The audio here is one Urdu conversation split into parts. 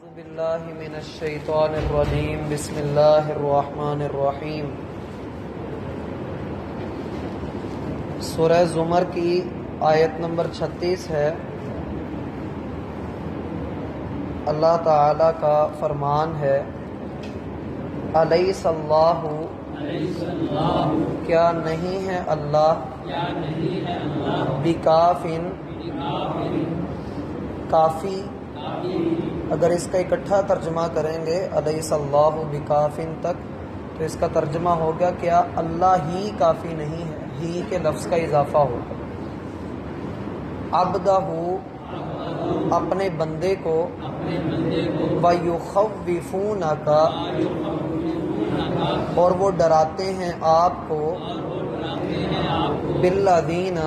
اعوذ باللہ من الشیطان الرجیم بسم اللہ الرحمن الرحیم۔ سورہ زمر کی آیت نمبر 36 ہے۔ اللہ تعالی کا فرمان ہے، الیس اللہ، کیا نہیں ہے اللہ، بکافن، کافی۔ اگر اس کا اکٹھا ترجمہ کریں گے الیس اللہ بکافن تک، تو اس کا ترجمہ ہو گیا کیا اللہ ہی کافی نہیں ہے، ہی کے لفظ کا اضافہ ہوگا۔ عبدہ، اپنے بندے کو، وَيُخَوِّفُونَكَ، اور وہ ڈراتے ہیں آپ کو، بالذین،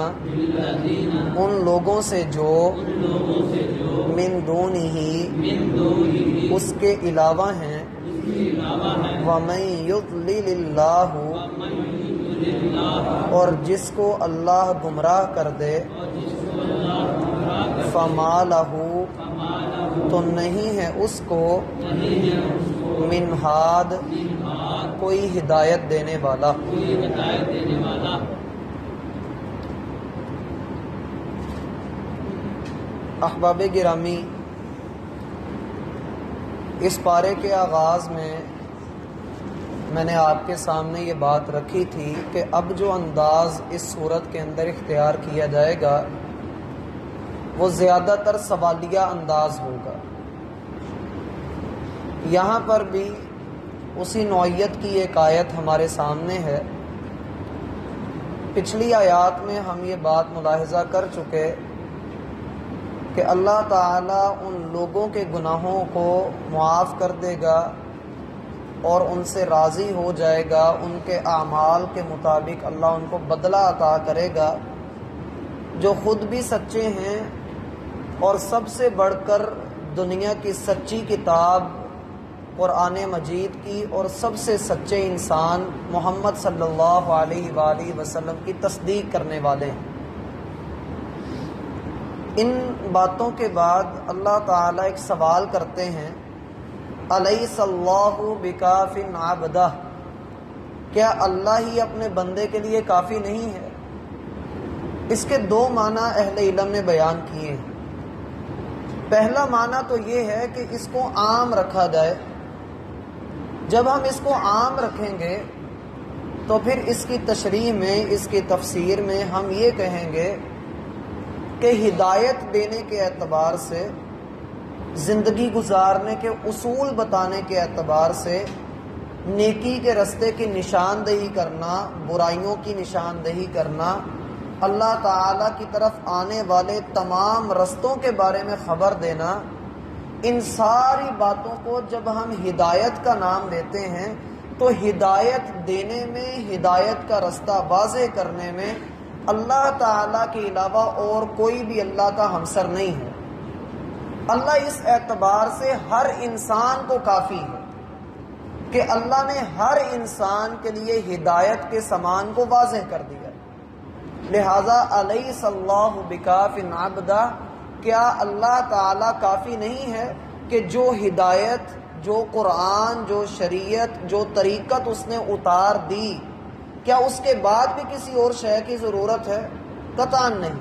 ان لوگوں سے جو، من دونہ، اس کے علاوہ ہیں، وَمَن يُضْلِلِ اللَّهُ، اور جس کو اللہ گمراہ کر دے، فَمَا لَهُ، تو نہیں ہے اس کو، من ہاد، کوئی ہدایت دینے والا۔ احباب گرامی، اس پارے کے آغاز میں نے آپ کے سامنے یہ بات رکھی تھی کہ اب جو انداز اس صورت کے اندر اختیار کیا جائے گا وہ زیادہ تر سوالیہ انداز ہوگا۔ یہاں پر بھی اسی نوعیت کی ایک آیت ہمارے سامنے ہے۔ پچھلی آیات میں ہم یہ بات ملاحظہ کر چکے کہ اللہ تعالیٰ ان لوگوں کے گناہوں کو معاف کر دے گا اور ان سے راضی ہو جائے گا، ان کے اعمال کے مطابق اللہ ان کو بدلہ عطا کرے گا، جو خود بھی سچے ہیں اور سب سے بڑھ کر دنیا کی سچی کتاب قرآن مجید کی اور سب سے سچے انسان محمد صلی اللہ علیہ وآلہ وسلم کی تصدیق کرنے والے ہیں۔ ان باتوں کے بعد اللہ تعالیٰ ایک سوال کرتے ہیں، الیس اللہ بکاف عبدہ، کیا اللہ ہی اپنے بندے کے لیے کافی نہیں ہے؟ اس کے دو معنی اہل علم نے بیان کیے ہیں۔ پہلا معنی تو یہ ہے کہ اس کو عام رکھا جائے۔ جب ہم اس کو عام رکھیں گے تو پھر اس کی تشریح میں، اس کی تفسیر میں ہم یہ کہیں گے کہ ہدایت دینے کے اعتبار سے، زندگی گزارنے کے اصول بتانے کے اعتبار سے، نیکی کے رستے کی نشاندہی کرنا، برائیوں کی نشاندہی کرنا، اللہ تعالیٰ کی طرف آنے والے تمام رستوں کے بارے میں خبر دینا، ان ساری باتوں کو جب ہم ہدایت کا نام دیتے ہیں تو ہدایت دینے میں، ہدایت کا رستہ واضح کرنے میں اللہ تعالیٰ کے علاوہ اور کوئی بھی اللہ کا ہمسر نہیں ہے۔ اللہ اس اعتبار سے ہر انسان کو کافی ہے کہ اللہ نے ہر انسان کے لیے ہدایت کے سامان کو واضح کر دیا۔ لہذا الیس اللہ بکاف عبدہ، کیا اللہ تعالیٰ کافی نہیں ہے کہ جو ہدایت، جو قرآن، جو شریعت، جو طریقت اس نے اتار دی، کیا اس کے بعد بھی کسی اور شے کی ضرورت ہے؟ قطعاً نہیں۔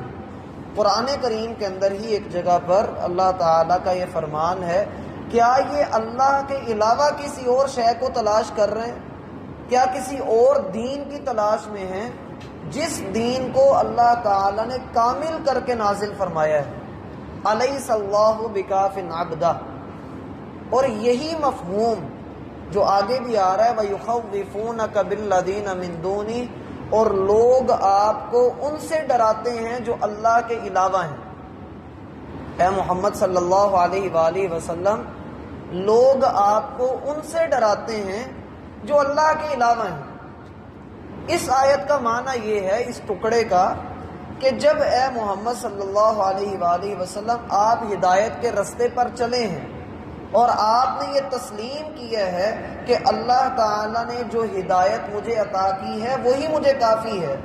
قرآن کریم کے اندر ہی ایک جگہ پر اللہ تعالیٰ کا یہ فرمان ہے، کیا یہ اللہ کے علاوہ کسی اور شے کو تلاش کر رہے ہیں؟ کیا کسی اور دین کی تلاش میں ہیں جس دین کو اللہ تعالیٰ نے کامل کر کے نازل فرمایا ہے؟ الیس اللہ بکاف عبدہ۔ اور یہی مفہوم جو آگے بھی آ رہا ہے، وَيُخَوِّفُونَكَ بِالَّذِينَ مِن دُونِهِ، اور لوگ آپ کو ان سے ڈراتے ہیں جو اللہ کے علاوہ ہیں۔ اے محمد صلی اللہ علیہ وآلہ وسلم، لوگ آپ کو ان سے ڈراتے ہیں جو اللہ کے علاوہ ہیں۔ اس آیت کا معنی یہ ہے، اس ٹکڑے کا، کہ جب اے محمد صلی اللہ علیہ وآلہ وسلم آپ ہدایت کے رستے پر چلے ہیں اور آپ نے یہ تسلیم کیا ہے کہ اللہ تعالیٰ نے جو ہدایت مجھے عطا کی ہے وہی مجھے کافی ہے،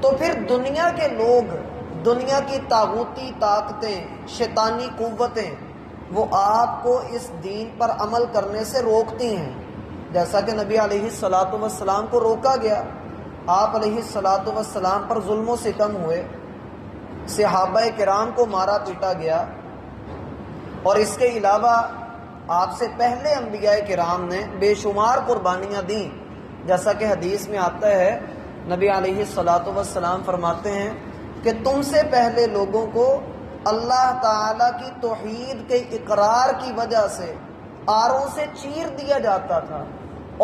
تو پھر دنیا کے لوگ، دنیا کی طاغوتی طاقتیں، شیطانی قوتیں، وہ آپ کو اس دین پر عمل کرنے سے روکتی ہیں، جیسا کہ نبی علیہ الصلاۃ والسلام کو روکا گیا، آپ علیہ الصلاۃ والسلام پر ظلم و ستم ہوئے، صحابہ کرام کو مارا پیٹا گیا، اور اس کے علاوہ آپ سے پہلے انبیاء کرام نے بے شمار قربانیاں دیں، جیسا کہ حدیث میں آتا ہے نبی علیہ الصلاۃ والسلام فرماتے ہیں کہ تم سے پہلے لوگوں کو اللہ تعالیٰ کی توحید کے اقرار کی وجہ سے آروں سے چیر دیا جاتا تھا،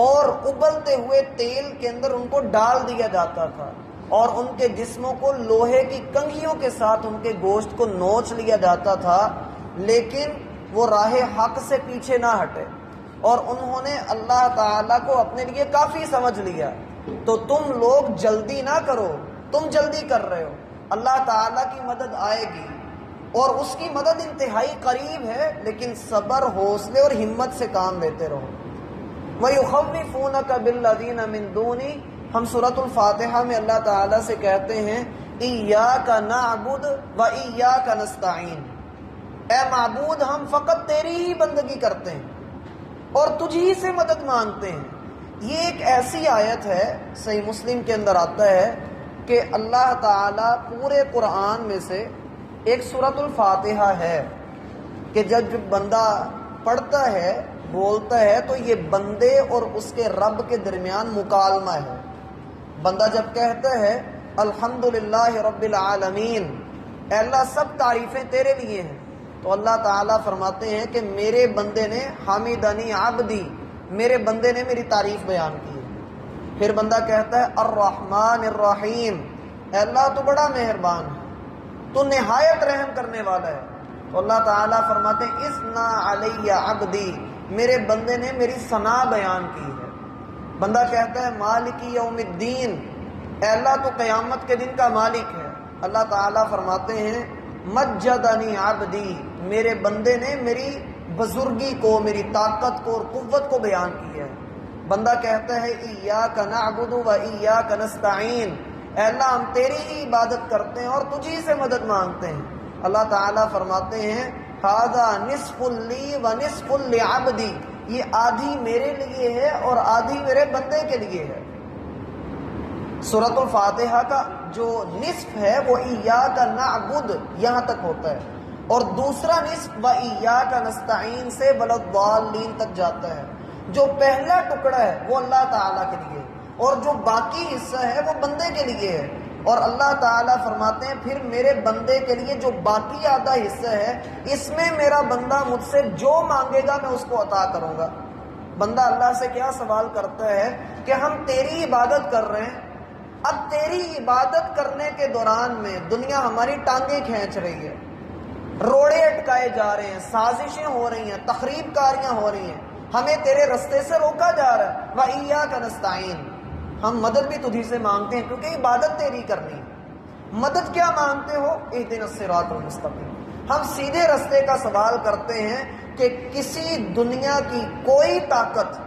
اور ابلتے ہوئے تیل کے اندر ان کو ڈال دیا جاتا تھا، اور ان کے جسموں کو لوہے کی کنگھیوں کے ساتھ ان کے گوشت کو نوچ لیا جاتا تھا، لیکن وہ راہ حق سے پیچھے نہ ہٹے، اور انہوں نے اللہ تعالیٰ کو اپنے لیے کافی سمجھ لیا۔ تو تم لوگ جلدی نہ کرو، تم جلدی کر رہے ہو، اللہ تعالیٰ کی مدد آئے گی، اور اس کی مدد انتہائی قریب ہے، لیکن صبر، حوصلے اور ہمت سے کام لیتے رہو۔ وَيُخَوِّفُونَكَ بِالَّذِينَ مِن دُونِي، ہم سورۃ الفاتحہ میں اللہ تعالیٰ سے کہتے ہیں إِيَّاكَ نَعْبُدُ وَإِيَّاكَ نَسْتَعِينُ، اے معبود ہم فقط تیری ہی بندگی کرتے ہیں اور تجھی سے مدد مانگتے ہیں۔ یہ ایک ایسی آیت ہے، صحیح مسلم کے اندر آتا ہے کہ اللہ تعالیٰ پورے قرآن میں سے ایک سورۃ الفاتحہ ہے کہ جب بندہ پڑھتا ہے، بولتا ہے، تو یہ بندے اور اس کے رب کے درمیان مکالمہ ہے۔ بندہ جب کہتا ہے الحمدللہ رب العالمین، اے اللہ سب تعریفیں تیرے لیے ہیں، تو اللہ تعالیٰ فرماتے ہیں کہ میرے بندے نے حمیدنی عبدی، میرے بندے نے میری تعریف بیان کی ہے۔ پھر بندہ کہتا ہے الرحمن الرحیم، اے اللہ تو بڑا مہربان ہے، تو نہایت رحم کرنے والا ہے، تو اللہ تعالیٰ فرماتے ہیں اثنا علی عبدی، میرے بندے نے میری ثنا بیان کی ہے۔ بندہ کہتا ہے مالک یوم الدین، اے اللہ تو قیامت کے دن کا مالک ہے، اللہ تعالیٰ فرماتے ہیں مجدنی عبدی، میرے بندے نے میری بزرگی کو، میری طاقت کو اور قوت کو بیان کی ہے۔ بندہ کہتا ہے ایاک نعبد و ایاک نستعین، اے اللہ ہم تیری ہی عبادت کرتے ہیں اور تجھی سے مدد مانگتے ہیں۔ اللہ تعالیٰ فرماتے ہیں ھذا نصف لی و نصف لعبدی، یہ آدھی میرے لیے ہے اور آدھی میرے بندے کے لیے ہے۔ سورۃ الفاتحہ کا جو نصف ہے وہ ایاک نعبد یہاں تک ہوتا ہے، اور دوسرا نصف و ایاک نستعین سے وَلَضَّالِّین تک جاتا ہے۔ جو پہلا ٹکڑا ہے وہ اللہ تعالیٰ کے لیے، اور جو باقی حصہ ہے وہ بندے کے لیے ہے، اور اللہ تعالیٰ فرماتے ہیں پھر میرے بندے کے لیے جو باقی آدھا حصہ ہے، اس میں میرا بندہ مجھ سے جو مانگے گا میں اس کو عطا کروں گا۔ بندہ اللہ سے کیا سوال کرتا ہے کہ ہم تیری عبادت کر رہے ہیں، اب تیری عبادت کرنے کے دوران میں دنیا ہماری ٹانگیں کھینچ رہی ہے، روڑے اٹکائے جا رہے ہیں، سازشیں ہو رہی ہیں، تخریب کاریاں ہو رہی ہیں، ہمیں تیرے رستے سے روکا جا رہا ہے۔ وَإِيَّاكَ نَسْتَعِينُ، ہم مدد بھی تجھی سے مانگتے ہیں کیونکہ عبادت تیری کرنی ہے۔ مدد کیا مانگتے ہو؟ اهدنا الصراط المستقیم، ہم سیدھے رستے کا سوال کرتے ہیں کہ کسی دنیا کی کوئی طاقت،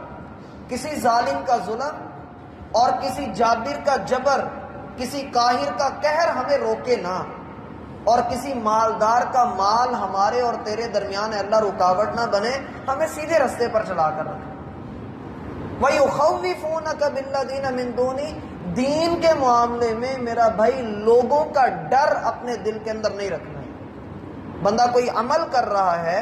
کسی ظالم کا ظلم اور کسی جابر کا جبر، کسی قاہر کا قہر ہمیں روکے نہ، اور کسی مالدار کا مال ہمارے اور تیرے درمیان اللہ رکاوٹ نہ بنے، ہمیں سیدھے رستے پر چلا کر رکھے۔ وَيُخَوِّفُونَكَ بِالَّذِينَ مِن دُونِي، دین کے معاملے میں میرا بھائی لوگوں کا ڈر اپنے دل کے اندر نہیں رکھنا ہے۔ بندہ کوئی عمل کر رہا ہے،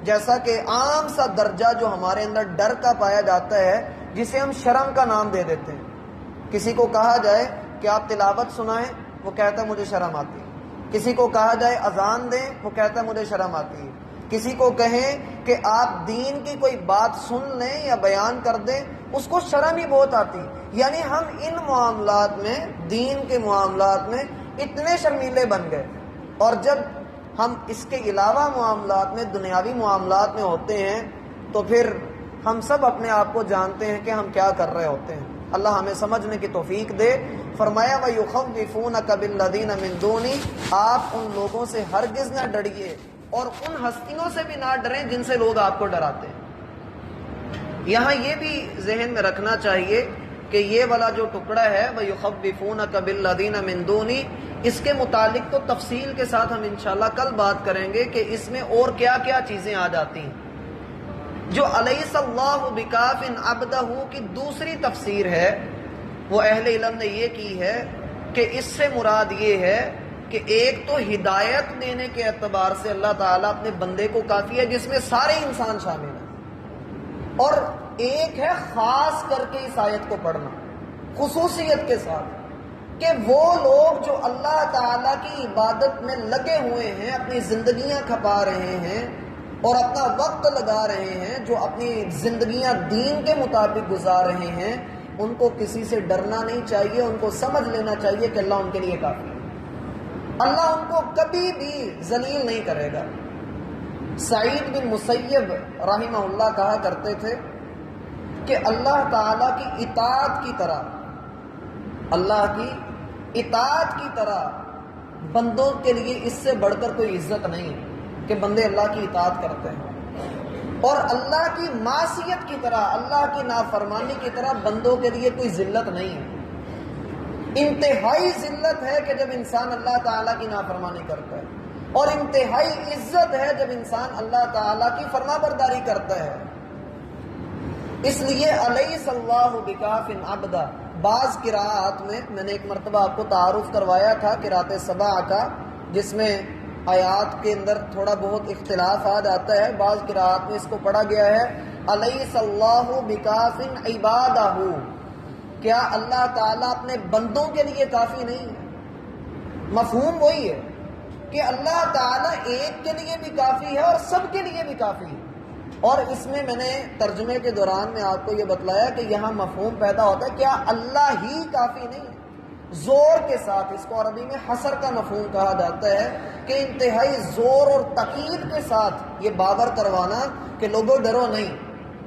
جیسا کہ عام سا درجہ جو ہمارے اندر ڈر کا پایا جاتا ہے، جسے ہم شرم کا نام دے دیتے ہیں۔ کسی کو کہا جائے کہ آپ تلاوت سنائیں، وہ کہتا ہے مجھے شرم آتی ہے۔ کسی کو کہا جائے اذان دیں، وہ کہتا ہے مجھے شرم آتی ہے۔ کسی کو کہیں کہ آپ دین کی کوئی بات سن لیں یا بیان کر دیں، اس کو شرم ہی بہت آتی۔ یعنی ہم ان معاملات میں، دین کے معاملات میں اتنے شرمیلے بن گئے، اور جب ہم اس کے علاوہ معاملات میں، دنیاوی معاملات میں ہوتے ہیں، تو پھر ہم سب اپنے آپ کو جانتے ہیں کہ ہم کیا کر رہے ہوتے ہیں۔ اللہ ہمیں سمجھنے کی توفیق دے۔ فرمایا وَيُخَوِّفُونَكَ بِالَّذِينَ مِن دُونِي، آپ ان لوگوں سے ہرگز نہ ڈریے، اور ان ہستیوں سے بھی نہ ڈریں جن سے لوگ آپ کو ڈراتے ہیں۔ یہاں یہ بھی ذہن میں رکھنا چاہیے کہ یہ والا جو ٹکڑا ہے وَيُخَوِّفُونَكَ بِالَّذِينَ مِن دُونِي، اس کے متعلق تو تفصیل کے ساتھ ہم انشاءاللہ کل بات کریں گے کہ اس میں اور کیا کیا چیزیں آ جاتی ہیں۔ جو الیس اللہ بکاف عبدہ کی دوسری تفسیر ہے وہ اہل علم نے یہ کی ہے کہ اس سے مراد یہ ہے کہ ایک تو ہدایت دینے کے اعتبار سے اللہ تعالیٰ اپنے بندے کو کافی ہے جس میں سارے انسان شامل ہیں، اور ایک ہے خاص کر کے اس آیت کو پڑھنا خصوصیت کے ساتھ کہ وہ لوگ جو اللہ تعالیٰ کی عبادت میں لگے ہوئے ہیں، اپنی زندگیاں کھپا رہے ہیں اور اپنا وقت لگا رہے ہیں، جو اپنی زندگیاں دین کے مطابق گزار رہے ہیں، ان کو کسی سے ڈرنا نہیں چاہیے، ان کو سمجھ لینا چاہیے کہ اللہ ان کے لیے کافی ہے، اللہ ان کو کبھی بھی ذلیل نہیں کرے گا۔ سعید بن مسیب رحمہ اللہ کہا کرتے تھے کہ اللہ تعالیٰ کی اطاعت کی طرح، اللہ کی اطاعت کی طرح بندوں کے لیے اس سے بڑھ کر کوئی عزت نہیں ہے کہ بندے اللہ کی اطاعت کرتے ہیں، اور اللہ کی معصیت کی طرح، اللہ کی نافرمانی کی طرح بندوں کے لیے کوئی ذلت نہیں ہے۔ انتہائی ذلت ہے کہ جب انسان اللہ تعالیٰ کی نافرمانی کرتا ہے، اور انتہائی عزت ہے جب انسان اللہ تعالیٰ کی فرما برداری کرتا ہے۔ اس لیے الیس اللہ بکاف عبدہ، بعض قراءات میں نے ایک مرتبہ آپ کو تعارف کروایا تھا قراءت سبع کا، جس میں آیات کے اندر تھوڑا بہت اختلاف آ جاتا ہے، بعض قراءات میں اس کو پڑھا گیا ہے الیس اللہ بکاف عبادہ، کیا اللہ تعالیٰ اپنے بندوں کے لیے کافی نہیں ہے؟ مفہوم وہی ہے کہ اللہ تعالیٰ ایک کے لیے بھی کافی ہے اور سب کے لیے بھی کافی ہے، اور اس میں نے ترجمے کے دوران میں آپ کو یہ بتلایا کہ یہاں مفہوم پیدا ہوتا ہے کیا اللہ ہی کافی نہیں ہے، زور کے ساتھ، اس کو عربی میں حصر کا مفہوم کہا جاتا ہے کہ انتہائی زور اور تاکید کے ساتھ یہ باور کروانا کہ لوگوں ڈرو نہیں،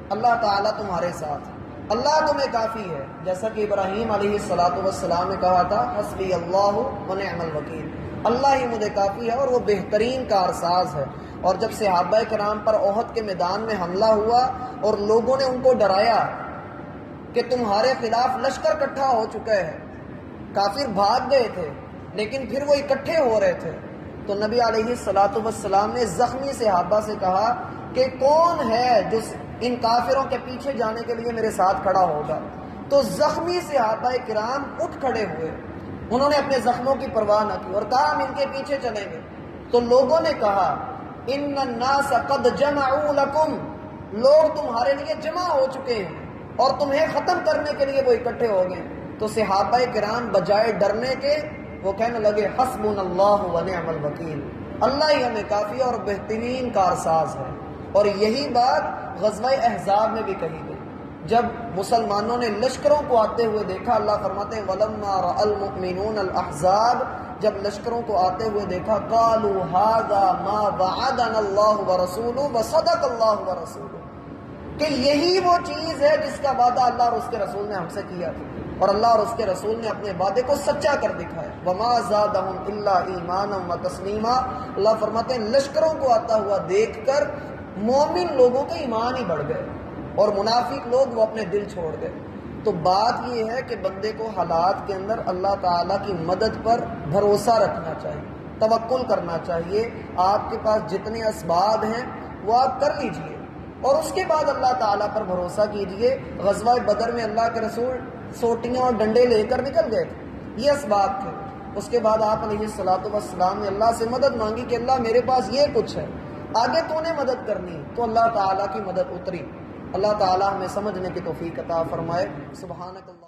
اللہ تعالیٰ تمہارے ساتھ، اللہ تمہیں کافی ہے، جیسا کہ ابراہیم علیہ السلام نے کہا تھا حسبی اللہ ونعم الوکیل، اللہ ہی مجھے کافی ہے اور وہ بہترین کارساز ہے۔ اور جب صحابہ کرام پر احد کے میدان میں حملہ ہوا اور لوگوں نے ان کو ڈرایا کہ تمہارے خلاف لشکر اکٹھا ہو چکا ہے، کافر بھاگ گئے تھے لیکن پھر وہ اکٹھے ہو رہے تھے، تو نبی علیہ السلام نے زخمی صحابہ سے کہا کہ کون ہے جو ان کافروں کے پیچھے جانے کے لیے میرے ساتھ کھڑا ہوگا؟ تو زخمی صحابہ کرام اٹھ کھڑے ہوئے، انہوں نے اپنے زخموں کی پرواہ نہ کی اور کہا ہم ان کے پیچھے چلیں گے۔ تو لوگوں نے کہا ان الناس قد جمعوا لکم، لوگ تمہارے لیے جمع ہو چکے ہیں اور تمہیں ختم کرنے کے لیے وہ اکٹھے ہو گئے۔ تو صحابہ کرام بجائے ڈرنے کے وہ کہنے لگے حسبنا اللہ ونعم الوکیل، اللہ ہی ہمیں کافی اور بہترین کارساز ہے۔ اور یہی بات غزوہ احزاب میں بھی کہی گئی، جب مسلمانوں نے لشکروں کو آتے ہوئے دیکھا، اللہ فرماتے ہیں وَلَمَّا رَأَى الْمُؤْمِنُونَ الْأَحْزَابَ، جب لشکروں کو آتے ہوئے دیکھا قَالُوا هَذَا مَا وَعَدَنَا اللَّهُ وَرَسُولُهُ وَصَدَقَ اللَّهُ وَرَسُولُهُ، کہ یہی وہ چیز ہے جس کا وعدہ اللہ اور اس کے رسول نے ہم سے کیا تھا، اور اللہ اور اس کے رسول نے اپنے وعدے کو سچا کر دکھایا۔ وَمَا زَادَهُمْ إِلَّا إِيمَانًا وَتَسْلِيمًا، اللہ فرماتے ہیں لشکروں کو آتا ہوا دیکھ کر مومن لوگوں کے ایمان ہی بڑھ گئے اور منافق لوگ وہ اپنے دل چھوڑ گئے۔ تو بات یہ ہے کہ بندے کو حالات کے اندر اللہ تعالیٰ کی مدد پر بھروسہ رکھنا چاہیے، توکل کرنا چاہیے، آپ کے پاس جتنے اسباب ہیں وہ آپ کر لیجئے اور اس کے بعد اللہ تعالیٰ پر بھروسہ کیجئے۔ غزوہ بدر میں اللہ کے رسول سوٹیاں اور ڈنڈے لے کر نکل گئے تھے، یہ اسباب تھے۔ اس کے بعد آپ علیہ السلام نے اللہ سے مدد مانگی کہ اللہ میرے پاس یہ کچھ ہے، آگے تو نے مدد کرنی، تو اللہ تعالیٰ کی مدد اتری۔ اللہ تعالیٰ ہمیں سمجھنے کی توفیق عطا فرمائے۔ سبحانک اللہ۔